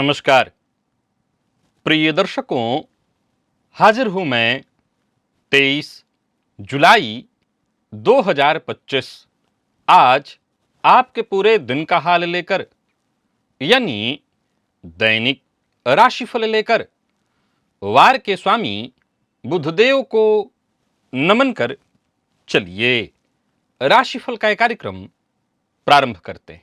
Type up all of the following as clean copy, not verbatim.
नमस्कार प्रिय दर्शकों, हाजिर हूं मैं 23 जुलाई 2025 आज आपके पूरे दिन का हाल लेकर, यानी दैनिक राशिफल लेकर वार के स्वामी बुधदेव को नमन कर चलिए राशिफल का एक कार्यक्रम प्रारंभ करते हैं।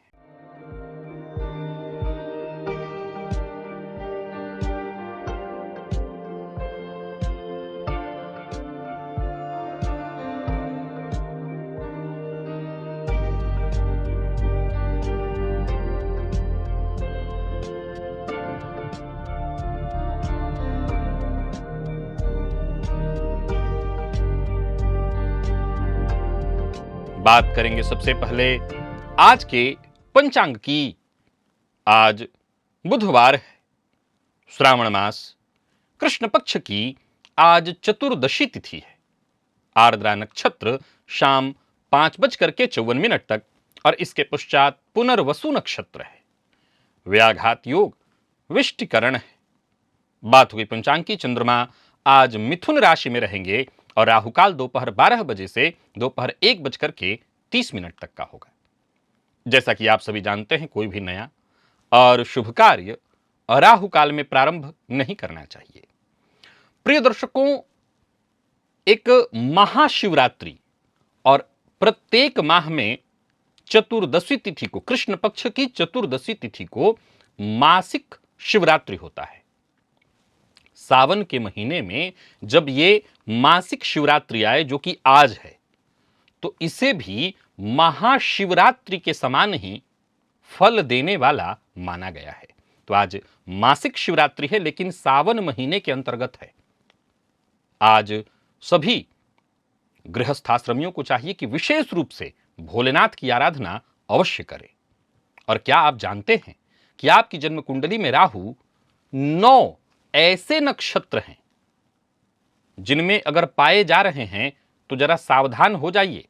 बात करेंगे सबसे पहले आज के पंचांग की। आज बुधवार है, श्रावण मास, कृष्ण पक्ष की आज चतुर्दशी तिथि है। आर्द्रा नक्षत्र शाम 5:54 तक और इसके पश्चात पुनर्वसु नक्षत्र है। व्याघात योग विष्टिकरण है। बात हुई पंचांग की। चंद्रमा आज मिथुन राशि में रहेंगे और राहुकाल दोपहर 12 बजे से दोपहर 1:30 तक का होगा। जैसा कि आप सभी जानते हैं, कोई भी नया और शुभ कार्य राहुकाल में प्रारंभ नहीं करना चाहिए। प्रिय दर्शकों, एक महाशिवरात्रि और प्रत्येक माह में चतुर्दशी तिथि को, कृष्ण पक्ष की चतुर्दशी तिथि को मासिक शिवरात्रि होता है। सावन के महीने में जब ये मासिक शिवरात्रि आए, जो कि आज है, तो इसे भी महाशिवरात्रि के समान ही फल देने वाला माना गया है। तो आज मासिक शिवरात्रि है, लेकिन सावन महीने के अंतर्गत है। आज सभी गृहस्थाश्रमियों को चाहिए कि विशेष रूप से भोलेनाथ की आराधना अवश्य करें। और क्या आप जानते हैं कि आपकी जन्म कुंडली में राहु 9 ऐसे नक्षत्र हैं जिनमें अगर पाए जा रहे हैं तो जरा सावधान हो जाइए,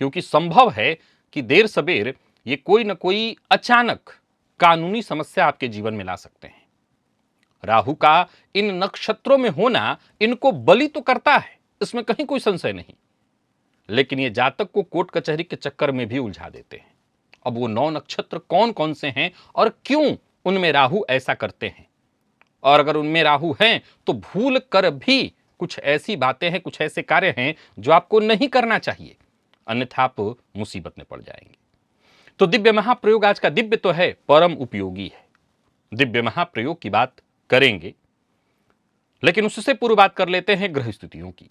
क्योंकि संभव है कि देर सबेर ये कोई न कोई अचानक कानूनी समस्या आपके जीवन में ला सकते हैं। राहु का इन नक्षत्रों में होना इनको बलि तो करता है, इसमें कहीं कोई संशय नहीं, लेकिन ये जातक को कोर्ट कचहरी के चक्कर में भी उलझा देते हैं। अब वो 9 नक्षत्र कौन कौन से हैं और क्यों उनमें राहु ऐसा करते हैं, और अगर उनमें राहु हैं तो भूल कर भी कुछ ऐसी बातें हैं, कुछ ऐसे कार्य हैं जो आपको नहीं करना चाहिए, अन्यथा आप मुसीबत में पड़ जाएंगे। तो दिव्य महाप्रयोग आज का दिव्य तो है, परम उपयोगी है। दिव्य महाप्रयोग की बात करेंगे, लेकिन उससे पूर्व बात कर लेते हैं ग्रह स्थितियों की।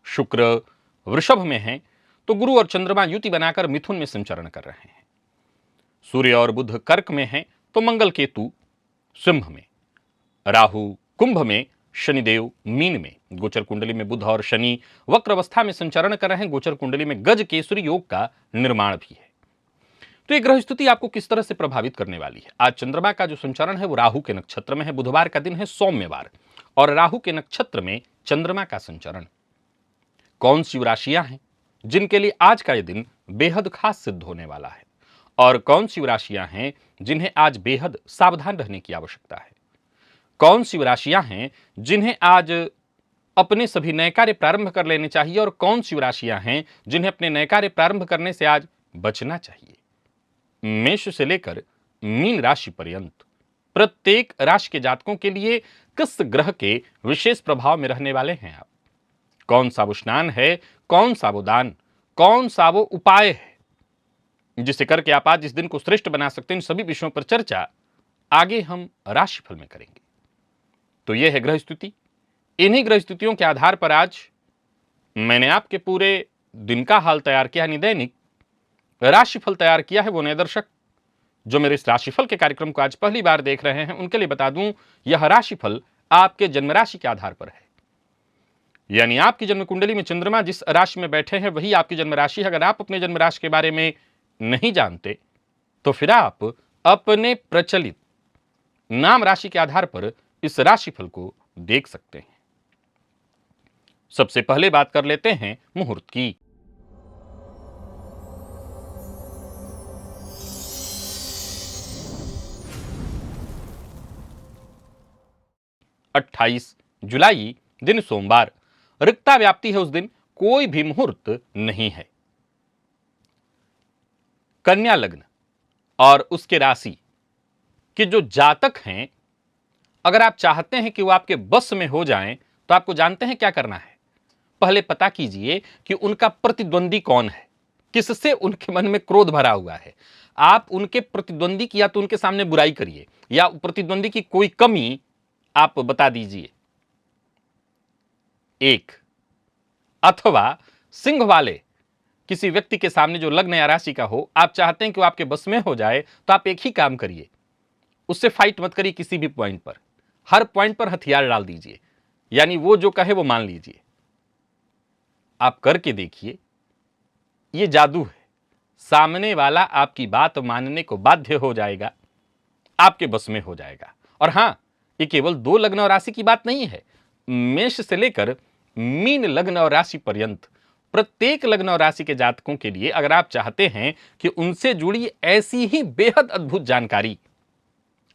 शुक्र वृषभ में है तो गुरु और चंद्रमा युति बनाकर मिथुन में संचरण कर रहे हैं। सूर्य और बुध कर्क में है तो मंगल केतु सिंह में, राहु कुंभ में, शनिदेव मीन में। गोचर कुंडली में बुध और शनि वक्र अवस्था में संचरण कर रहे हैं। गोचर कुंडली में गज केसरी योग का निर्माण भी है। तो ये ग्रह स्थिति आपको किस तरह से प्रभावित करने वाली है? आज चंद्रमा का जो संचरण है वो राहु के नक्षत्र में है। बुधवार का दिन है सौम्यवार, और राहु के नक्षत्र में चंद्रमा का संचरण। कौन सी राशियां हैं जिनके लिए आज का यह दिन बेहद खास सिद्ध होने वाला है, और कौन सी राशियां हैं जिन्हें आज बेहद सावधान रहने की आवश्यकता है? कौन सी राशियां हैं जिन्हें आज अपने सभी नए कार्य प्रारंभ कर लेने चाहिए, और कौन सी राशियां हैं जिन्हें अपने नए कार्य प्रारंभ करने से आज बचना चाहिए? मेष से लेकर मीन राशि पर्यंत प्रत्येक राशि के जातकों के लिए किस ग्रह के विशेष प्रभाव में रहने वाले हैं आप? कौन सा वो स्नान है, कौन सा वो दान, कौन सा वो उपाय है जिसे करके आप आज इस दिन को श्रेष्ठ बना सकते हैं? इन सभी विषयों पर चर्चा आगे हम राशिफल में करेंगे। तो यह है ग्रह स्थिति। इन्हीं ग्रह स्थितियों के आधार पर आज मैंने आपके पूरे दिन का हाल तैयार किया, यानी दैनिक राशिफल तैयार किया है। वो नए दर्शक जो मेरे इस राशिफल के कार्यक्रम को आज पहली बार देख रहे हैं, उनके लिए बता दूं, यह राशिफल आपके जन्म राशि के आधार पर है। यानी आपकी जन्म कुंडली में चंद्रमा जिस राशि में बैठे हैं वही आपकी जन्म राशि है। अगर आप अपने जन्म राशि के बारे में नहीं जानते तो फिर आप अपने प्रचलित नाम राशि के आधार पर इस राशिफल को देख सकते हैं। सबसे पहले बात कर लेते हैं मुहूर्त की। 28 जुलाई दिन सोमवार, रिक्ता व्याप्ति है उस दिन, कोई भी मुहूर्त नहीं है। कन्या लग्न और उसके राशि के जो जातक हैं, अगर आप चाहते हैं कि वो आपके बस में हो जाएं, तो आपको जानते हैं क्या करना है। पहले पता कीजिए कि उनका प्रतिद्वंदी कौन है, किससे उनके मन में क्रोध भरा हुआ है। आप उनके प्रतिद्वंदी की या तो उनके सामने बुराई करिए, या प्रतिद्वंदी की कोई कमी आप बता दीजिए। एक, अथवा सिंह वाले किसी व्यक्ति के सामने जो लग्न या राशि का हो, आप चाहते हैं कि वो आपके बस में हो जाए, तो आप एक ही काम करिए, उससे फाइट मत करिए किसी भी पॉइंट पर, हर पॉइंट पर हथियार डाल दीजिए, यानी वो जो कहे वो मान लीजिए। आप करके देखिए, ये जादू है। सामने वाला आपकी बात मानने को बाध्य हो जाएगा, आपके बस में हो जाएगा। और हां, ये केवल 2 लग्न और राशि की बात नहीं है। मेष से लेकर मीन लग्न और राशि पर्यंत प्रत्येक लग्न और राशि के जातकों के लिए अगर आप चाहते हैं कि उनसे जुड़ी ऐसी ही बेहद अद्भुत जानकारी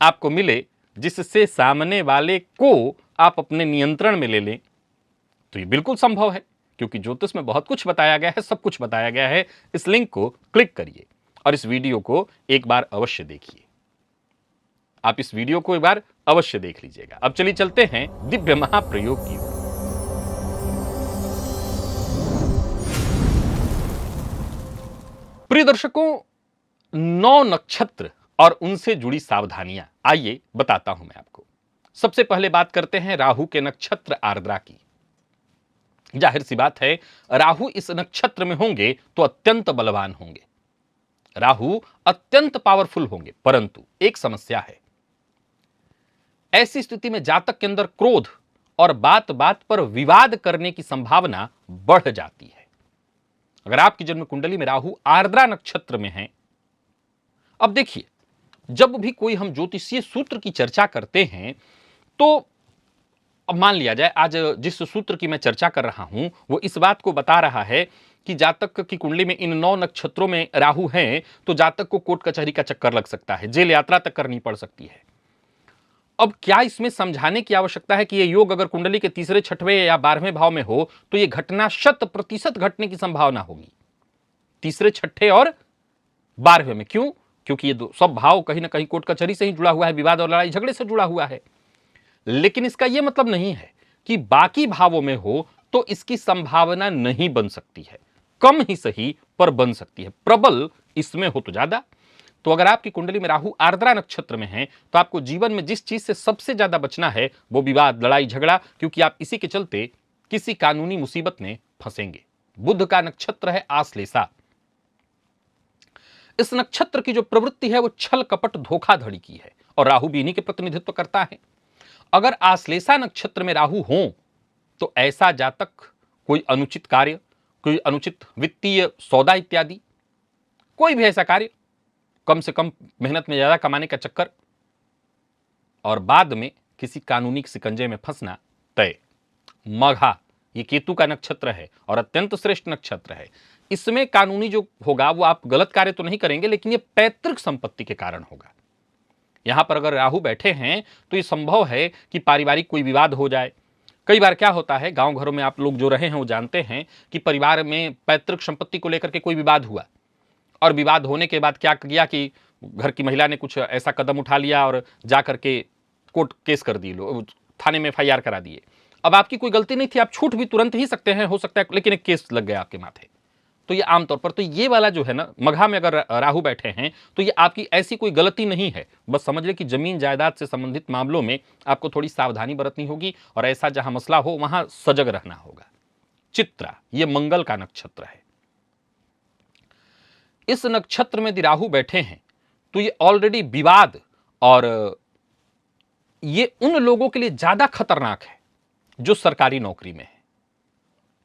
आपको मिले जिससे सामने वाले को आप अपने नियंत्रण में ले लें, तो ये बिल्कुल संभव है, क्योंकि ज्योतिष में बहुत कुछ बताया गया है, सब कुछ बताया गया है। इस लिंक को क्लिक करिए और इस वीडियो को एक बार अवश्य देखिए। आप इस वीडियो को एक बार अवश्य देख लीजिएगा। अब चलिए चलते हैं दिव्य महाप्रयोग की ओर। प्रिय दर्शकों, 9 नक्षत्र और उनसे जुड़ी सावधानियां आइए बताता हूं मैं आपको। सबसे पहले बात करते हैं राहु के नक्षत्र आर्द्रा की। जाहिर सी बात है, राहु इस नक्षत्र में होंगे तो अत्यंत बलवान होंगे, राहु अत्यंत पावरफुल होंगे। परंतु एक समस्या है, ऐसी स्थिति में जातक के अंदर क्रोध और बात बात पर विवाद करने की संभावना बढ़ जाती है। अगर आपकी जन्म कुंडली में राहु आर्द्रा नक्षत्र में है, अब देखिए, जब भी कोई हम ज्योतिषीय सूत्र की चर्चा करते हैं, तो अब मान लिया जाए आज जिस सूत्र की मैं चर्चा कर रहा हूं वो इस बात को बता रहा है कि जातक की कुंडली में इन 9 नक्षत्रों में राहु हैं, तो जातक को कोर्ट कचहरी का चक्कर लग सकता है, जेल यात्रा तक करनी पड़ सकती है। अब क्या इसमें समझाने की आवश्यकता है कि ये योग अगर कुंडली के तीसरे, छठवें या 12वें भाव में हो तो ये घटना 100% घटने की संभावना होगी, तीसरे, छठे और 12वें में। क्यों? क्योंकि ये सब भाव कहीं ना कहीं कोर्ट कचहरी से ही जुड़ा हुआ है, विवाद और लड़ाई झगड़े से जुड़ा हुआ है। लेकिन इसका यह मतलब नहीं है कि बाकी भावों में हो तो इसकी संभावना नहीं बन सकती है, कम ही सही पर बन सकती है, प्रबल इसमें हो तो ज्यादा। तो अगर आपकी कुंडली में राहु आर्द्रा नक्षत्र में है तो आपको जीवन में जिस चीज से सबसे ज्यादा बचना है वो विवाद, लड़ाई झगड़ा, क्योंकि आप इसी के चलते किसी कानूनी मुसीबत में फंसेंगे। बुध का नक्षत्र है आश्लेषा। इस नक्षत्र की जो प्रवृत्ति है वो छल कपट धोखाधड़ी की है और राहु भी इन्हीं के प्रतिनिधित्व करता है। अगर आश्लेषा नक्षत्र में राहु हो तो ऐसा जातक कोई अनुचित कार्य, कोई अनुचित वित्तीय सौदा इत्यादि, कोई भी ऐसा कार्य, कम से कम मेहनत में ज्यादा कमाने का चक्कर और बाद में किसी कानूनी शिकंजे में फंसना तय। मघा ये केतु का नक्षत्र है और अत्यंत श्रेष्ठ नक्षत्र है। इसमें कानूनी जो होगा वो आप गलत कार्य तो नहीं करेंगे, लेकिन ये पैतृक संपत्ति के कारण होगा। यहां पर अगर राहु बैठे हैं तो ये संभव है कि पारिवारिक कोई विवाद हो जाए। कई बार क्या होता है, गांव घरों में आप लोग जो रहे हैं वो जानते हैं कि परिवार में पैतृक संपत्ति को लेकर के कोई विवाद हुआ और विवाद होने के बाद क्या किया कि घर की महिला ने कुछ ऐसा कदम उठा लिया और जा करके कोर्ट केस कर दी, थाने में FIR करा दिए। अब आपकी कोई गलती नहीं थी, आप छूट भी तुरंत ही सकते हैं, हो सकता है, लेकिन एक केस लग गया आपके माथे। तो ये आमतौर पर, तो ये वाला जो है ना, मघा में अगर राहु बैठे हैं तो ये आपकी ऐसी कोई गलती नहीं है, बस समझ ले कि जमीन जायदाद से संबंधित मामलों में आपको थोड़ी सावधानी बरतनी होगी और ऐसा जहां मसला हो वहां सजग रहना होगा। चित्रा ये मंगल का नक्षत्र है। इस नक्षत्र में यदि राहु बैठे हैं तो ये ऑलरेडी विवाद और ये उन लोगों के लिए ज्यादा खतरनाक है जो सरकारी नौकरी में है,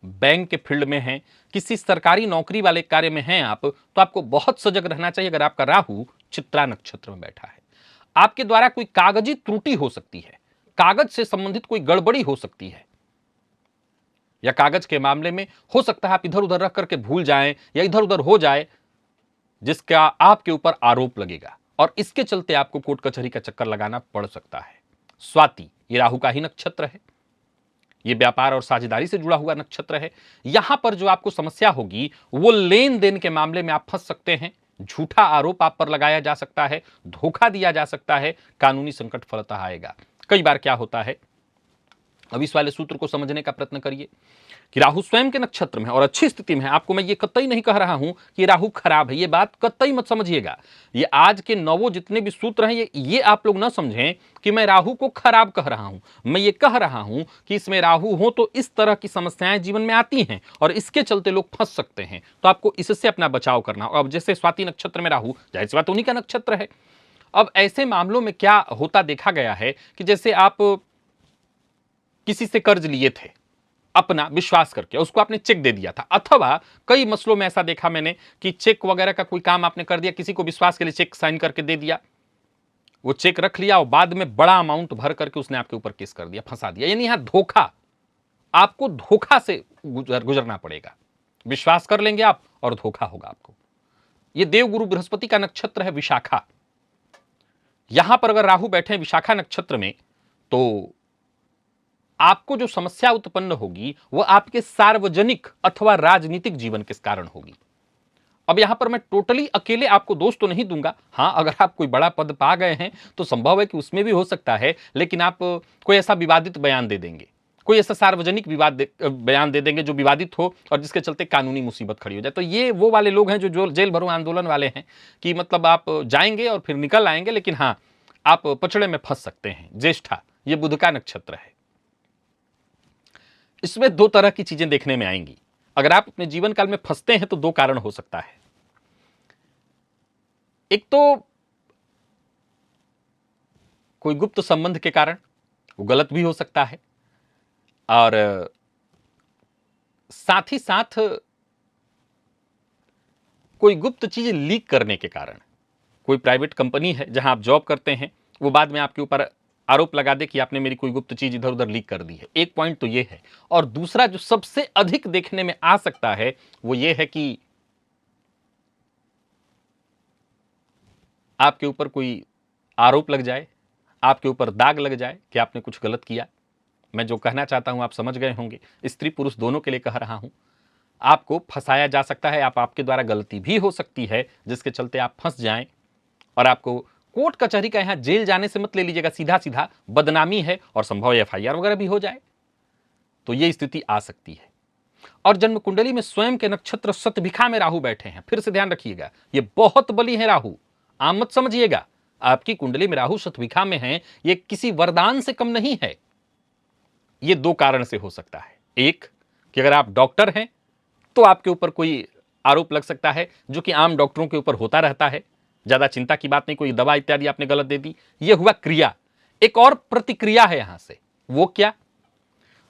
बैंक के फील्ड में हैं, किसी सरकारी नौकरी वाले कार्य में हैं आप, तो आपको बहुत सजग रहना चाहिए। अगर आपका राहु चित्रा नक्षत्र में बैठा है, आपके द्वारा कोई कागजी त्रुटि हो सकती है, कागज से संबंधित कोई गड़बड़ी हो सकती है, या कागज के मामले में हो सकता है आप इधर उधर रख करके भूल जाएं या इधर उधर हो जाए जिसका आपके ऊपर आरोप लगेगा और इसके चलते आपको कोर्ट कचहरी का चक्कर लगाना पड़ सकता है। स्वाति ये राहु का ही नक्षत्र है, ये व्यापार और साझेदारी से जुड़ा हुआ नक्षत्र है। यहां पर जो आपको समस्या होगी वो लेन देन के मामले में आप फंस सकते हैं, झूठा आरोप आप पर लगाया जा सकता है, धोखा दिया जा सकता है, कानूनी संकट फलतः आएगा। कई बार क्या होता है, अब इस वाले सूत्र को समझने का प्रयत्न करिए कि राहु स्वयं के नक्षत्र में और अच्छी स्थिति में है। आपको मैं ये कतई नहीं कह रहा हूं कि राहु खराब है, ये बात कतई मत समझिएगा। ये आज के नवो जितने भी सूत्र हैं ये आप लोग ना समझें कि मैं राहु को खराब कह रहा हूं। मैं ये कह रहा हूं कि इसमें राहु हो तो इस तरह की समस्याएं जीवन में आती हैं और इसके चलते लोग फंस सकते हैं, तो आपको इससे अपना बचाव करना। अब जैसे स्वाति नक्षत्र में राहु, जाहिर सी बात उन्हीं का नक्षत्र है। अब ऐसे मामलों में क्या होता देखा गया है कि जैसे आप किसी से कर्ज लिए थे, अपना विश्वास करके उसको आपने चेक दे दिया था, अथवा कई मसलों में ऐसा देखा मैंने कि चेक वगैरह का कोई काम आपने कर दिया, किसी को विश्वास के लिए चेक साइन करके दे दिया, वो चेक रख लिया और बाद में बड़ा अमाउंट भर करके उसने आपके ऊपर केस कर दिया, फंसा दिया। यानी यहां धोखा, आपको धोखा से गुजरना पड़ेगा। विश्वास कर लेंगे आप और धोखा होगा आपको। यह देवगुरु बृहस्पति का नक्षत्र है विशाखा। यहां पर अगर राहु बैठे विशाखा नक्षत्र में तो आपको जो समस्या उत्पन्न होगी वह आपके सार्वजनिक अथवा राजनीतिक जीवन के कारण होगी। अब यहां पर मैं टोटली अकेले आपको दोष तो नहीं दूंगा। हां, अगर आप कोई बड़ा पद पा गए हैं तो संभव है कि उसमें भी हो सकता है, लेकिन आप कोई ऐसा विवादित बयान दे देंगे, कोई ऐसा सार्वजनिक बयान दे देंगे जो विवादित हो और जिसके चलते कानूनी मुसीबत खड़ी हो जाए। तो ये वो वाले लोग हैं जो जेल भरो आंदोलन वाले हैं कि मतलब आप जाएंगे और फिर निकल आएंगे, लेकिन हां, आप पचड़े में फंस सकते हैं। ज्येष्ठा, ये बुध का नक्षत्र है। इसमें दो तरह की चीजें देखने में आएंगी। अगर आप अपने जीवन काल में फंसते हैं तो दो कारण हो सकता है। एक तो कोई गुप्त संबंध के कारण, वो गलत भी हो सकता है, और साथ ही साथ कोई गुप्त चीज लीक करने के कारण। कोई प्राइवेट कंपनी है जहां आप जॉब करते हैं, वो बाद में आपके ऊपर आरोप लगा दे कि आपने मेरी कोई गुप्त चीज इधर उधर लीक कर दी है। एक पॉइंट तो ये है। और दूसरा जो सबसे अधिक देखने में आ सकता है वो ये है कि आपके ऊपर कोई आरोप लग जाए, आपके ऊपर दाग लग जाए कि आपने कुछ गलत किया। मैं जो कहना चाहता हूं आप समझ गए होंगे। स्त्री पुरुष दोनों के लिए कह रहा हूं। आपको फंसाया जा सकता है, आपके द्वारा गलती भी हो सकती है जिसके चलते आप फंस जाएं, और आपको कोर्ट कचहरी का यहां जेल जाने से मत ले लीजिएगा, सीधा सीधा बदनामी है और संभव एफआईआर वगैरह भी हो जाए, तो यह स्थिति आ सकती है। और जन्म कुंडली में स्वयं के नक्षत्र शतभिखा में राहु बैठे हैं। फिर से ध्यान रखिएगा, ये बहुत बली है राहु, आम मत समझिएगा। आपकी कुंडली में राहु शतभिखा में है, ये किसी वरदान से कम नहीं है। ये दो कारण से हो सकता है। एक कि अगर आप डॉक्टर हैं तो आपके ऊपर कोई आरोप लग सकता है, जो कि आम डॉक्टरों के ऊपर होता रहता है, ज्यादा चिंता की बात नहीं। कोई दवा इत्यादि आपने गलत दे दी, यह हुआ क्रिया। एक और प्रतिक्रिया है यहां से, वो क्या,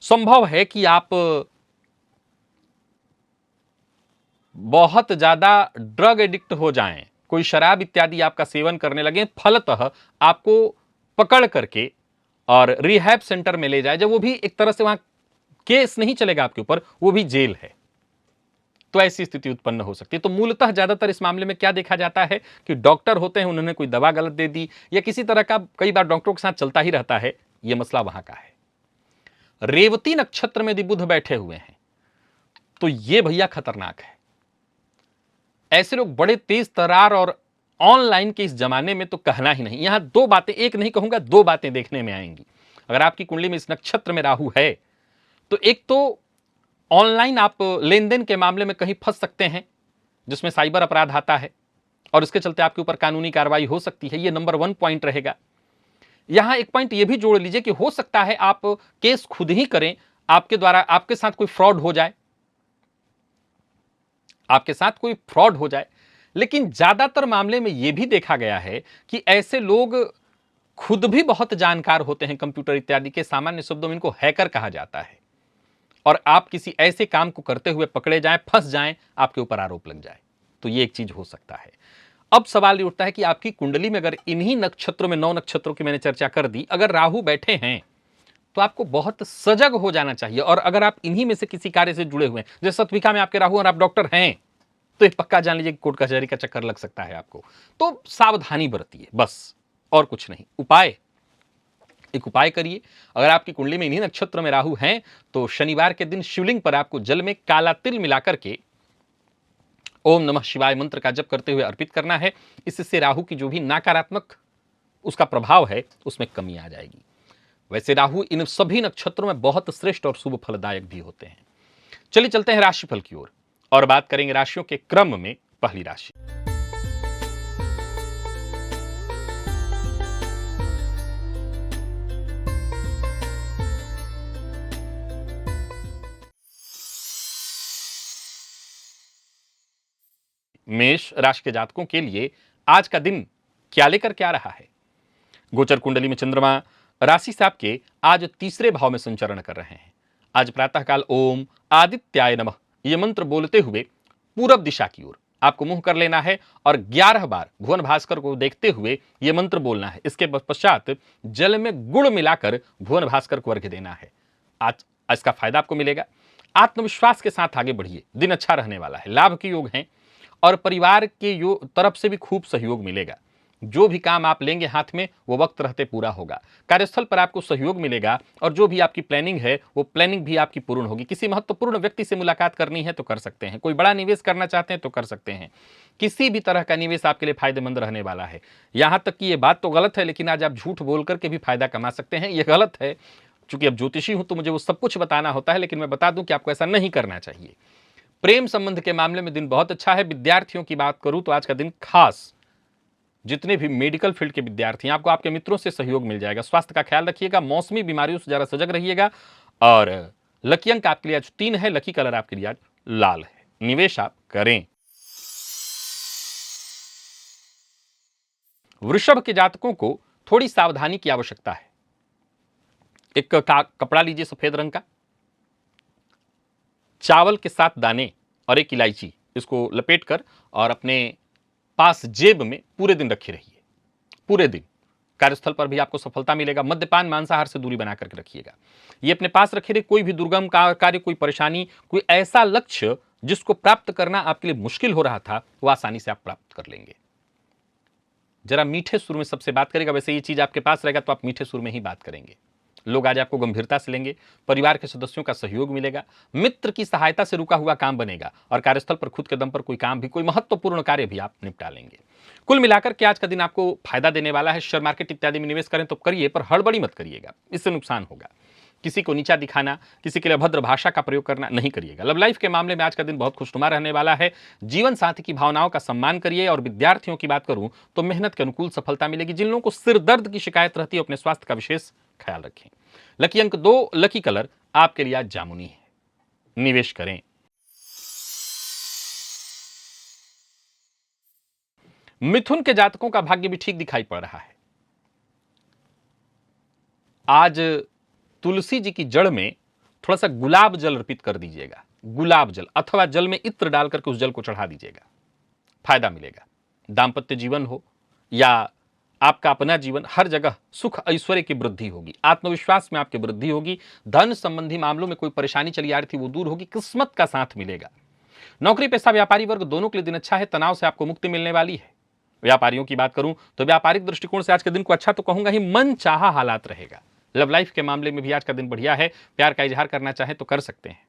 संभव है कि आप बहुत ज्यादा ड्रग एडिक्ट हो जाएं, कोई शराब इत्यादि आपका सेवन करने लगे, फलतः आपको पकड़ करके और रिहैब सेंटर में ले जाए, जब वो भी एक तरह से वहां केस नहीं चलेगा आपके ऊपर, वो भी जेल है, तो ऐसी स्थिति उत्पन्न हो सकती है। तो मूलतः ज्यादातर इस मामले में क्या देखा जाता है कि डॉक्टर होते हैं, उन्होंने कोई दवा गलत दे दी या किसी तरह का, कई बार डॉक्टरों के साथ चलता ही रहता है, यह मसला वहां का है। रेवती नक्षत्र में यदि बुध बैठे हुए हैं तो यह भैया खतरनाक है। ऐसे लोग बड़े तेज तरार और ऑनलाइन के इस जमाने में तो कहना ही नहीं। यहां दो बातें, एक नहीं कहूंगा, दो बातें देखने में आएंगी। अगर आपकी कुंडली में इस नक्षत्र में राहु है तो एक तो ऑनलाइन आप लेन देन के मामले में कहीं फंस सकते हैं जिसमें साइबर अपराध आता है, और इसके चलते आपके ऊपर कानूनी कार्रवाई हो सकती है। यह नंबर 1 पॉइंट रहेगा। यहां एक पॉइंट यह भी जोड़ लीजिए कि हो सकता है आप केस खुद ही करें, आपके द्वारा आपके साथ कोई फ्रॉड हो जाए, आपके साथ कोई फ्रॉड हो जाए। लेकिन ज्यादातर मामले में यह भी देखा गया है कि ऐसे लोग खुद भी बहुत जानकार होते हैं कंप्यूटर इत्यादि के, सामान्य शब्दों में इनको हैकर कहा जाता है, और आप किसी ऐसे काम को करते हुए पकड़े जाएं, फंस जाएं, आपके ऊपर आरोप लग जाए, तो ये एक चीज हो सकता है। अब सवाल ये उठता है कि आपकी कुंडली में अगर इन्हीं नक्षत्रों में, 9 नक्षत्रों की मैंने चर्चा कर दी, अगर राहु बैठे हैं तो आपको बहुत सजग हो जाना चाहिए। और अगर आप इन्हीं में से किसी कार्य से जुड़े हुए हैं, जैसे शतभिखा में आपके राहु और आप डॉक्टर हैं, तो एक पक्का जान लीजिए कोर्ट कचहरी का चक्कर लग सकता है आपको। तो सावधानी बरतिए, बस, और कुछ नहीं। उपाय, एक उपाय करिए। अगर आपकी कुंडली में इन्हीं नक्षत्र में राहु हैं तो शनिवार के दिन शिवलिंग पर आपको जल में काला तिल मिलाकर के ओम नमः शिवाय मंत्र का जप करते हुए अर्पित करना है। इससे राहु की जो भी नकारात्मक उसका प्रभाव है उसमें कमी आ जाएगी। वैसे राहु इन सभी नक्षत्रों में बहुत श्रेष्ठ और शुभ फलदायक भी होते हैं। चलिए चलते हैं राशिफल की ओर और बात करेंगे राशियों के क्रम में। पहली राशि मेष राशि के जातकों के लिए आज का दिन क्या लेकर के आ रहा है। गोचर कुंडली में चंद्रमा राशि से आपके आज तीसरे भाव में संचरण कर रहे हैं। आज प्रातःकाल ओम आदित्याय नमः यह मंत्र बोलते हुए पूरब दिशा की ओर आपको मुंह कर लेना है और 11 बार भुवन भास्कर को देखते हुए यह मंत्र बोलना है। इसके पश्चात जल में गुड़ मिलाकर भुवन भास्कर को अर्घ्य देना है। आज इसका फायदा आपको मिलेगा। आत्मविश्वास के साथ आगे बढ़िए। दिन अच्छा रहने वाला है। लाभ के योग हैं और परिवार के तरफ से भी खूब सहयोग मिलेगा। जो भी काम आप लेंगे हाथ में वो वक्त रहते पूरा होगा। कार्यस्थल पर आपको सहयोग मिलेगा और जो भी आपकी प्लानिंग है वो प्लानिंग भी आपकी पूर्ण होगी। किसी महत्वपूर्ण व्यक्ति से मुलाकात करनी है तो कर सकते हैं। कोई बड़ा निवेश करना चाहते हैं तो कर सकते हैं। किसी भी तरह का निवेश आपके लिए फायदेमंद रहने वाला है। यहां तक कि ये बात तो गलत है लेकिन आज आप झूठ बोल करके भी फायदा कमा सकते हैं। ये गलत है। चूंकि अब ज्योतिषी हूं तो मुझे वो सब कुछ बताना होता है, लेकिन मैं बता दूं कि आपको ऐसा नहीं करना चाहिए। प्रेम संबंध के मामले में दिन बहुत अच्छा है। विद्यार्थियों की बात करूं तो आज का दिन खास, जितने भी मेडिकल फील्ड के विद्यार्थी हैं आपको आपके मित्रों से सहयोग मिल जाएगा। स्वास्थ्य का ख्याल रखिएगा। मौसमी बीमारियों से जरा सजग रहिएगा। और लकी अंक आपके लिए आज 3 है। लकी कलर आपके लिए आज लाल है। निवेश आप करें। वृषभ के जातकों को थोड़ी सावधानी की आवश्यकता है। एक कपड़ा लीजिए सफेद रंग का, चावल के 7 दाने और एक इलायची, इसको लपेटकर और अपने पास जेब में पूरे दिन रखे रहिए। पूरे दिन कार्यस्थल पर भी आपको सफलता मिलेगा। मद्यपान मांसाहार से दूरी बना करके रखिएगा। ये अपने पास रखे रहे। कोई भी दुर्गम कार्य, कोई परेशानी, कोई ऐसा लक्ष्य जिसको प्राप्त करना आपके लिए मुश्किल हो रहा था वो आसानी से आप प्राप्त कर लेंगे। जरा मीठे सुर में सबसे बात करेगा। वैसे ये चीज आपके पास रहेगा तो आप मीठे सुर में ही बात करेंगे। लोग आज आपको गंभीरता से लेंगे। परिवार के सदस्यों का सहयोग मिलेगा। मित्र की सहायता से रुका हुआ काम बनेगा और कार्यस्थल पर खुद के दम पर कोई काम भी, कोई महत्वपूर्ण कार्य भी आप निपटा लेंगे। कुल मिलाकर के आज का दिन आपको फायदा देने वाला है। शेयर मार्केट इत्यादि में निवेश करें तो करिए, पर हड़बड़ी मत करिएगा, इससे नुकसान होगा। किसी को नीचा दिखाना, किसी के लिए अभद्र भाषा का प्रयोग करना नहीं करिएगा। लव लाइफ के मामले में आज का दिन बहुत खुशनुमा रहने वाला है। जीवन साथी की भावनाओं का सम्मान करिए। और विद्यार्थियों की बात करूं तो मेहनत के अनुकूल सफलता मिलेगी। जिन लोगों को सिर दर्द की शिकायत रहती है अपने स्वास्थ्य का विशेष ख्याल रखें। लकी अंक 2, लकी कलर आपके लिए आज जामुनी है। निवेश करें। मिथुन के जातकों का भाग्य भी ठीक दिखाई पड़ रहा है। आज तुलसी जी की जड़ में थोड़ा सा गुलाब जल अर्पित कर दीजिएगा। गुलाब जल अथवा जल में इत्र डालकर के उस जल को चढ़ा दीजिएगा। फायदा मिलेगा। दांपत्य जीवन हो या आपका अपना जीवन, हर जगह सुख ऐश्वर्य की वृद्धि होगी। आत्मविश्वास में आपकी वृद्धि होगी। धन संबंधी मामलों में कोई परेशानी चली आ रही थी वो दूर होगी। किस्मत का साथ मिलेगा। नौकरी पेशा व्यापारी वर्ग दोनों के लिए दिन अच्छा है। तनाव से आपको मुक्ति मिलने वाली है। व्यापारियों की बात करूं तो व्यापारिक दृष्टिकोण से आज के दिन को अच्छा तो कहूंगा ही, मन चाहा हालात रहेगा। लव लाइफ के मामले में भी आज का दिन बढ़िया है। प्यार का इजहार करना चाहें तो कर सकते हैं।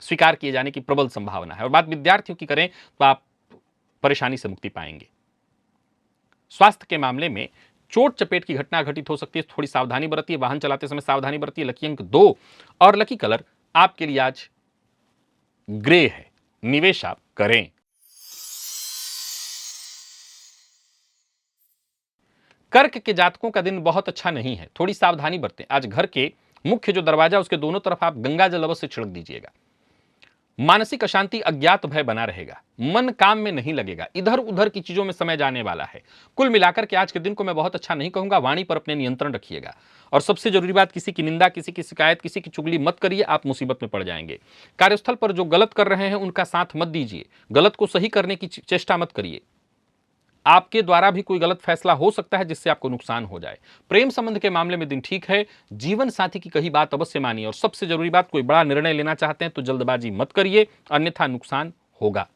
स्वीकार किए जाने की प्रबल संभावना है। और बात विद्यार्थियों की करें तो आप परेशानी से मुक्ति पाएंगे। स्वास्थ्य के मामले में चोट चपेट की घटना घटित हो सकती है, थोड़ी सावधानी बरतिए। वाहन चलाते समय सावधानी बरतिए। लकी अंक 2 और लकी कलर आपके लिए आज ग्रे है। निवेश आप करें। कर्क के जातकों का दिन बहुत अच्छा नहीं है। थोड़ी सावधानी बरतें। आज घर के मुख्य जो दरवाजा उसके दोनों तरफ आप गंगा जल अवश्य छिड़क दीजिएगा। मानसिक अशांति, अज्ञात भय बना रहेगा। मन काम में नहीं लगेगा। इधर उधर की चीजों में समय जाने वाला है। कुल मिलाकर के आज के दिन को मैं बहुत अच्छा नहीं कहूंगा। वाणी पर अपने नियंत्रण रखिएगा। और सबसे जरूरी बात, किसी की निंदा, किसी की शिकायत, किसी की चुगली मत करिए। आप मुसीबत में पड़ जाएंगे। कार्यस्थल पर जो गलत कर रहे हैं उनका साथ मत दीजिए। गलत को सही करने की चेष्टा मत करिए। आपके द्वारा भी कोई गलत फैसला हो सकता है जिससे आपको नुकसान हो जाए। प्रेम संबंध के मामले में दिन ठीक है। जीवन साथी की कही बात अवश्य मानिए। और सबसे जरूरी बात, कोई बड़ा निर्णय लेना चाहते हैं तो जल्दबाजी मत करिए, अन्यथा नुकसान होगा।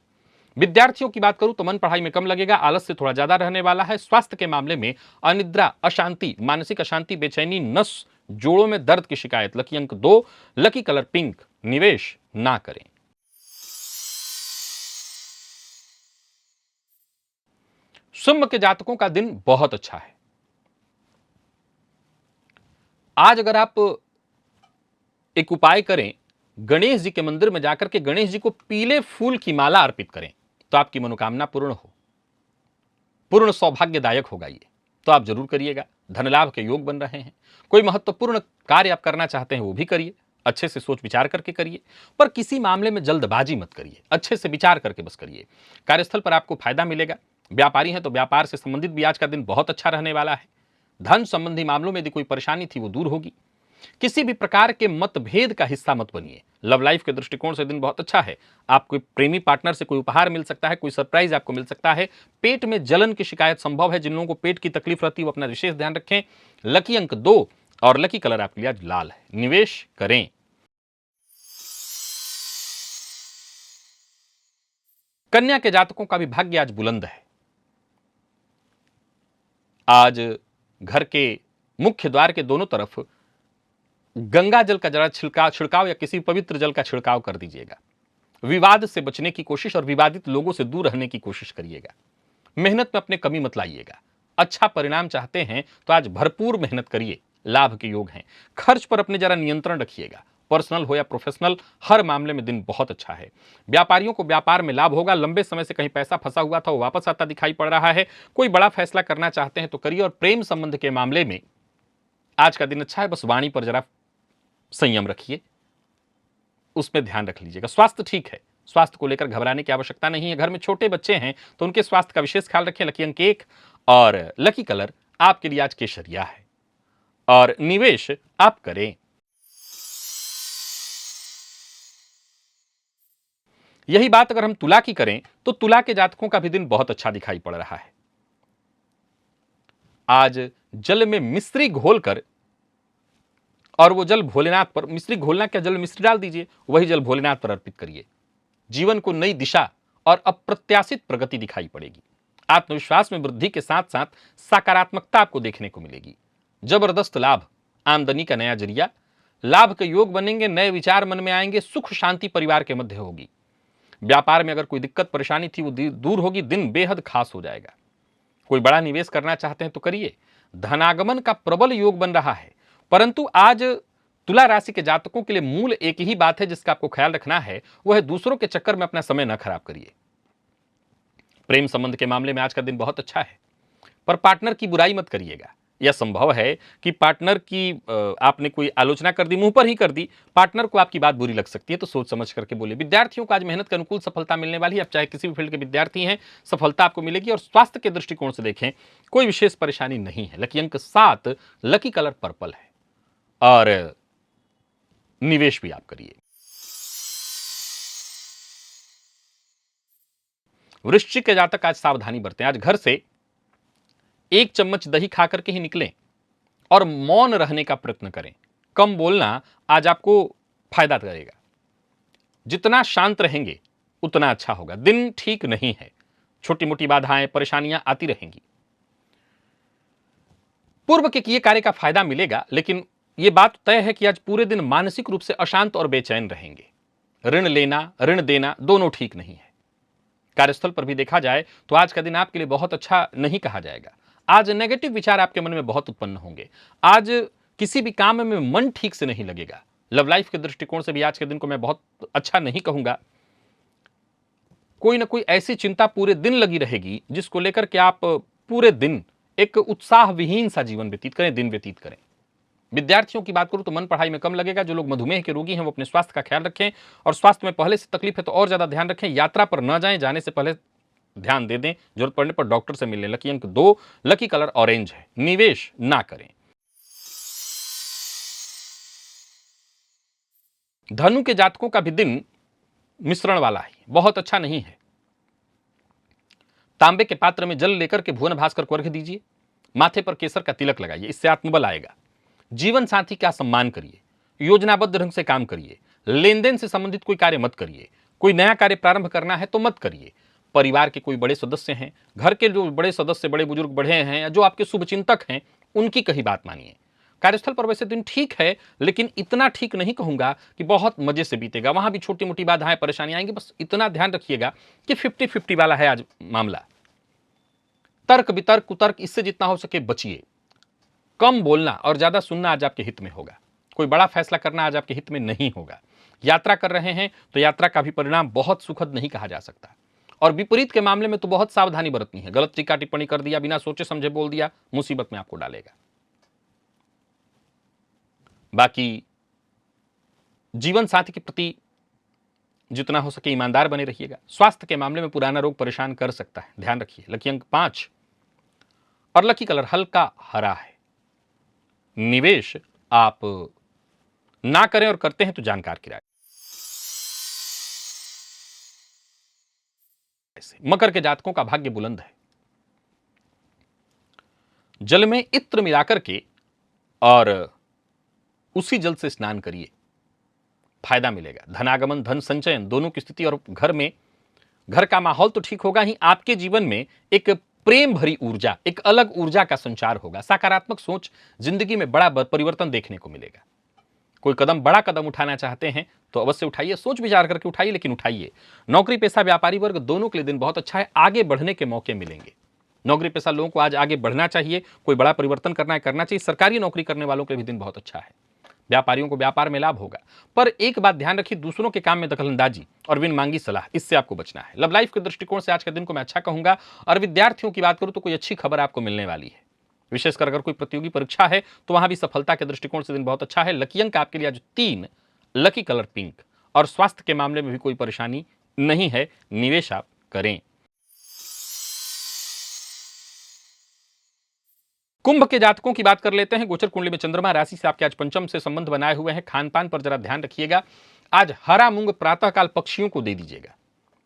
विद्यार्थियों की बात करूं तो मन पढ़ाई में कम लगेगा, आलस से थोड़ा ज्यादा रहने वाला है। स्वास्थ्य के मामले में अनिद्रा, अशांति, मानसिक अशांति, बेचैनी, नस जोड़ों में दर्द की शिकायत। लकी अंक 2, लकी कलर पिंक। निवेश ना करें। सिंह के जातकों का दिन बहुत अच्छा है। आज अगर आप एक उपाय करें, गणेश जी के मंदिर में जाकर के गणेश जी को पीले फूल की माला अर्पित करें तो आपकी मनोकामना पूर्ण हो, पूर्ण सौभाग्यदायक होगा ये, तो आप जरूर करिएगा। धन लाभ के योग बन रहे हैं। कोई महत्वपूर्ण कार्य आप करना चाहते हैं वो भी करिए, अच्छे से सोच विचार करके करिए, पर किसी मामले में जल्दबाजी मत करिए, अच्छे से विचार करके बस करिए। कार्यस्थल पर आपको फायदा मिलेगा। व्यापारी हैं तो व्यापार से संबंधित भी आज का दिन बहुत अच्छा रहने वाला है। धन संबंधी मामलों में यदि कोई परेशानी थी वो दूर होगी। किसी भी प्रकार के मतभेद का हिस्सा मत बनिए। लव लाइफ के दृष्टिकोण से दिन बहुत अच्छा है। आपको प्रेमी पार्टनर से कोई उपहार मिल सकता है, कोई सरप्राइज आपको मिल सकता है। पेट में जलन की शिकायत संभव है। जिन लोगों को पेट की तकलीफ रहती है वो अपना विशेष ध्यान रखें। लकी अंक 2 और लकी कलर आपके लिए आज लाल है। निवेश करें। कन्या के जातकों का भी भाग्य आज बुलंद है। आज घर के मुख्य द्वार के दोनों तरफ गंगा जल का जरा छिड़काव या किसी पवित्र जल का छिड़काव कर दीजिएगा। विवाद से बचने की कोशिश और विवादित लोगों से दूर रहने की कोशिश करिएगा। मेहनत में अपने कमी मत लाइएगा। अच्छा परिणाम चाहते हैं तो आज भरपूर मेहनत करिए। लाभ के योग हैं। खर्च पर अपने जरा नियंत्रण रखिएगा। पर्सनल हो या प्रोफेशनल, हर मामले में दिन बहुत अच्छा है। व्यापारियों को व्यापार में लाभ होगा। लंबे समय से कहीं पैसा फंसा हुआ था वो वापस आता दिखाई पड़ रहा है। कोई बड़ा फैसला करना चाहते हैं तो करिए। और प्रेम संबंध के मामले में आज का दिन अच्छा है, बस वाणी पर जरा संयम रखिए, उसमें ध्यान रख लीजिएगा। स्वास्थ्य ठीक है, स्वास्थ्य को लेकर घबराने की आवश्यकता नहीं है। घर में छोटे बच्चे हैं तो उनके स्वास्थ्य का विशेष ख्याल रखें। लकी अंक 1 और लकी कलर आपके लिए आज केसरिया है। और निवेश आप करें। यही बात अगर हम तुला की करें तो तुला के जातकों का भी दिन बहुत अच्छा दिखाई पड़ रहा है। आज जल में मिश्री घोलकर, और वो जल भोलेनाथ पर, मिश्री घोलना क्या, जल मिश्री डाल दीजिए, वही जल भोलेनाथ पर अर्पित करिए। जीवन को नई दिशा और अप्रत्याशित प्रगति दिखाई पड़ेगी। आत्मविश्वास में वृद्धि के साथ साथ सकारात्मकता आपको देखने को मिलेगी। जबरदस्त लाभ, आमदनी का नया जरिया, लाभ के योग बनेंगे। नए विचार मन में आएंगे। सुख शांति परिवार के मध्य होगी। व्यापार में अगर कोई दिक्कत परेशानी थी वो दूर होगी। दिन बेहद खास हो जाएगा। कोई बड़ा निवेश करना चाहते हैं तो करिए। धनागमन का प्रबल योग बन रहा है। परंतु आज तुला राशि के जातकों के लिए मूल एक ही बात है जिसका आपको ख्याल रखना है, वह है दूसरों के चक्कर में अपना समय न खराब करिए। प्रेम संबंध के मामले में आज का दिन बहुत अच्छा है, पर पार्टनर की बुराई मत करिएगा। यह संभव है कि पार्टनर की आपने कोई आलोचना कर दी, मुंह पर ही कर दी, पार्टनर को आपकी बात बुरी लग सकती है, तो सोच समझ करके बोलिए। विद्यार्थियों को आज मेहनत के अनुकूल सफलता मिलने वाली है। आप चाहे किसी भी फील्ड के विद्यार्थी हैं, सफलता आपको मिलेगी। और स्वास्थ्य के दृष्टिकोण से देखें, कोई विशेष परेशानी नहीं है। लकी अंक 7, लकी कलर पर्पल है। और निवेश भी आप करिए। वृश्चिक के जातक आज सावधानी बरतें। आज घर से 1 चम्मच दही खा करके ही निकलें और मौन रहने का प्रयत्न करें। कम बोलना आज आपको फायदा करेगा। जितना शांत रहेंगे उतना अच्छा होगा। दिन ठीक नहीं है। छोटी मोटी बाधाएं, परेशानियां आती रहेंगी। पूर्व के किए कार्य का फायदा मिलेगा, लेकिन यह बात तय है कि आज पूरे दिन मानसिक रूप से अशांत और बेचैन रहेंगे। ऋण लेना, ऋण देना दोनों ठीक नहीं है। कार्यस्थल पर भी देखा जाए तो आज का दिन आपके लिए बहुत अच्छा नहीं कहा जाएगा। आज नेगेटिव विचार आपके मन में बहुत उत्पन्न होंगे। आज किसी भी काम में मन ठीक से नहीं लगेगा। लव लाइफ के दृष्टिकोण से भी आज के दिन को मैं बहुत अच्छा नहीं कहूंगा। कोई ना कोई ऐसी चिंता पूरे दिन लगी रहेगी जिसको लेकर के आप पूरे दिन एक उत्साह विहीन सा जीवन व्यतीत करें, दिन व्यतीत करें। विद्यार्थियों की बात करूं तो मन पढ़ाई में कम लगेगा। जो लोग मधुमेह के रोगी हैं वो अपने स्वास्थ्य का ख्याल रखें, और स्वास्थ्य में पहले से तकलीफ है तो और ज्यादा ध्यान रखें। यात्रा पर न जाएं, जाने से पहले ध्यान दे दें। जरूरत पड़ने पर डॉक्टर से मिलें। लकी अंक 2, लकी कलर ऑरेंज है। निवेश ना करें। धनु के जातकों का भी दिन मिश्रण वाला है, बहुत अच्छा नहीं है। तांबे के पात्र में जल लेकर के भुवन भास्कर को अर्घ्य दीजिए। माथे पर केसर का तिलक लगाइए, इससे आत्मबल आएगा। जीवन साथी का सम्मान करिए। योजनाबद्ध ढंग से काम करिए। लेन देन से संबंधित कोई कार्य मत करिए। कोई नया कार्य प्रारंभ करना है तो मत करिए। परिवार के कोई बड़े सदस्य हैं, घर के जो बड़े सदस्य, बड़े बुजुर्ग बढ़े हैं या जो आपके शुभचिंतक हैं, उनकी कहीं बात मानिए। कार्यस्थल पर वैसे दिन ठीक है, लेकिन इतना ठीक नहीं कहूंगा कि बहुत मजे से बीतेगा। वहां भी छोटी मोटी बाधाएं, परेशानियां आएंगी। बस इतना ध्यान रखिएगा कि 50-50 वाला है आज मामला। तर्क वितर्क कुतर्क इससे जितना हो सके बचिए। कम बोलना और ज्यादा सुनना आज आपके हित में होगा। कोई बड़ा फैसला करना आज आपके हित में नहीं होगा। यात्रा कर रहे हैं तो यात्रा का भी परिणाम बहुत सुखद नहीं कहा जा सकता, और विपरीत के मामले में तो बहुत सावधानी बरतनी है। गलत टीका टिप्पणी कर दिया, बिना सोचे समझे बोल दिया, मुसीबत में आपको डालेगा। बाकी जीवन साथी के प्रति जितना हो सके ईमानदार बने रहिएगा। स्वास्थ्य के मामले में पुराना रोग परेशान कर सकता है, ध्यान रखिए। लकी अंक 5 और लकी कलर हल्का हरा है। निवेश आप ना करें और करते हैं तो जानकार किराए। मकर के जातकों का भाग्य बुलंद है। जल में इत्र मिलाकर के और उसी जल से स्नान करिए, फायदा मिलेगा। धनागमन, धन संचयन दोनों की स्थिति, और घर का माहौल तो ठीक होगा ही, आपके जीवन में एक प्रेम भरी ऊर्जा, एक अलग ऊर्जा का संचार होगा। सकारात्मक सोच, जिंदगी में बड़ा परिवर्तन देखने को मिलेगा। कोई बड़ा कदम उठाना चाहते हैं तो अवश्य उठाइए, सोच विचार करके उठाइए, लेकिन उठाइए। नौकरी पेशा, व्यापारी वर्ग दोनों के लिए दिन बहुत अच्छा है। आगे बढ़ने के मौके मिलेंगे। नौकरी पेशा लोगों को आज आगे बढ़ना चाहिए, कोई बड़ा परिवर्तन करना चाहिए। सरकारी नौकरी करने वालों के लिए भी दिन बहुत अच्छा है। व्यापारियों को व्यापार में लाभ होगा। पर एक बात ध्यान रखिए, दूसरों के काम में दखलंदाजी और बिन मांगी सलाह, इससे आपको बचना है। लव लाइफ के दृष्टिकोण से आज के दिन को मैं अच्छा कहूंगा। और विद्यार्थियों की बात करूं तो कोई अच्छी खबर आपको मिलने वाली है। विशेषकर अगर कोई प्रतियोगी परीक्षा है तो वहां भी सफलता के दृष्टिकोण से दिन बहुत अच्छा है। लकी अंक आपके लिए आज 3, लकी कलर पिंक, और स्वास्थ्य के मामले में भी कोई परेशानी नहीं है। निवेश आप करें। कुंभ के जातकों की बात कर लेते हैं। गोचर कुंडली में चंद्रमा राशि से आपके आज पंचम से संबंध बनाए हुए हैं। खान पान पर जरा ध्यान रखिएगा। आज हरा मूंग प्रातःकाल पक्षियों को दे दीजिएगा।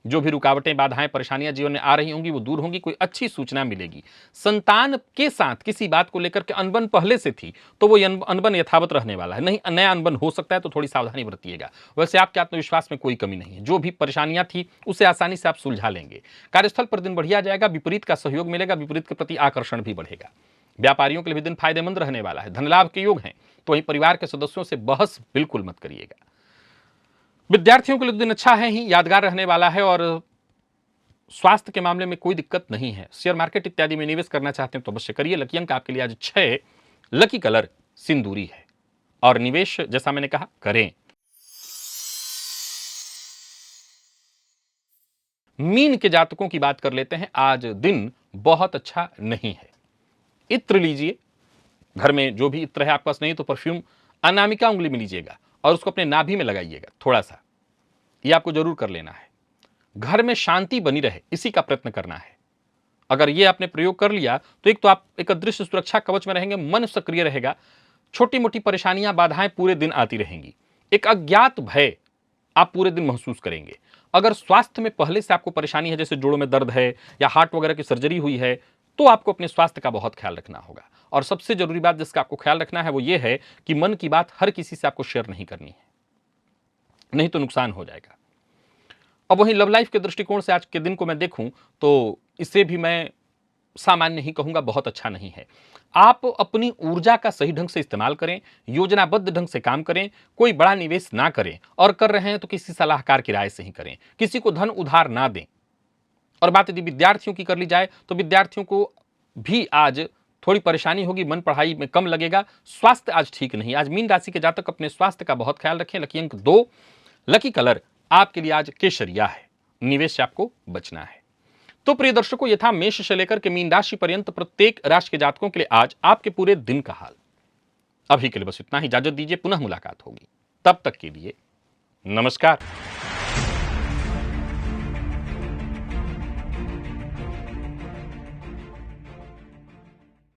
जो भी रुकावटें, बाधाएं, परेशानियां जीवन में आ रही होंगी वो दूर होंगी। कोई अच्छी सूचना मिलेगी। संतान के साथ किसी बात को लेकर के अनबन पहले से थी तो वो अनबन यथावत रहने वाला है। नहीं, नया अनबन हो सकता है, तो थोड़ी सावधानी बरतिएगा। वैसे आपके आत्मविश्वास में कोई कमी नहीं है। जो भी परेशानियां थी उसे आसानी से आप सुलझा लेंगे। कार्यस्थल पर दिन बढ़िया जाएगा। विपरीत का सहयोग मिलेगा। विपरीत के प्रति आकर्षण भी बढ़ेगा। व्यापारियों के लिए भी दिन फायदेमंद रहने वाला है। धन लाभ के योग हैं। तो वहीं परिवार के सदस्यों से बहस बिल्कुल मत करिएगा। विद्यार्थियों के लिए दिन अच्छा है ही, यादगार रहने वाला है। और स्वास्थ्य के मामले में कोई दिक्कत नहीं है। शेयर मार्केट इत्यादि में निवेश करना चाहते हैं तो अवश्य करिए। लकी अंक आपके लिए आज 6, लकी कलर सिंदूरी है, और निवेश जैसा मैंने कहा करें। मीन के जातकों की बात कर लेते हैं। आज दिन बहुत अच्छा नहीं है। इत्र लीजिए। घर में जो भी इत्र है, आपके पास नहीं तो परफ्यूम अनामिका उंगली में लीजिएगा और उसको अपने नाभि में लगाइएगा थोड़ा सा। यह आपको जरूर कर लेना है। घर में शांति बनी रहे, इसी का प्रयत्न करना है। अगर यह आपने प्रयोग कर लिया तो एक तो आप एक अदृश्य सुरक्षा कवच में रहेंगे, मन सक्रिय रहेगा। छोटी मोटी परेशानियां, बाधाएं पूरे दिन आती रहेंगी। एक अज्ञात भय आप पूरे दिन महसूस करेंगे। अगर स्वास्थ्य में पहले से आपको परेशानी है, जैसे जोड़ों में दर्द है या हार्ट वगैरह की सर्जरी हुई है, तो आपको अपने स्वास्थ्य का बहुत ख्याल रखना होगा। और सबसे जरूरी बात जिसका आपको ख्याल रखना है वो ये है कि मन की बात हर किसी से आपको शेयर नहीं करनी है, नहीं तो नुकसान हो जाएगा। अब वहीं लव लाइफ के दृष्टिकोण से आज के दिन को मैं देखूं तो इसे भी मैं सामान्य ही कहूंगा, बहुत अच्छा नहीं है। आप अपनी ऊर्जा का सही ढंग से इस्तेमाल करें, योजनाबद्ध ढंग से काम करें, कोई बड़ा निवेश ना करें, और कर रहे हैं तो किसी सलाहकार की राय से ही करें। किसी को धन उधार ना दें। और बात यदि विद्यार्थियों की कर ली जाए तो विद्यार्थियों को भी आज थोड़ी परेशानी होगी, मन पढ़ाई में कम लगेगा। स्वास्थ्य आज ठीक नहीं। आज मीन राशि के जातक अपने स्वास्थ्य का बहुत ख्याल रखें। लकी अंक 2, लकी कलर आपके लिए आज केसरिया है। निवेश से आपको बचना है। तो प्रिय दर्शकों, यथा मेष से लेकर के मीन राशि पर्यंत प्रत्येक राशि के जातकों के लिए आज आपके पूरे दिन का हाल। अभी के लिए बस इतना ही। इजाजत दीजिए, पुनः मुलाकात होगी। तब तक के लिए नमस्कार।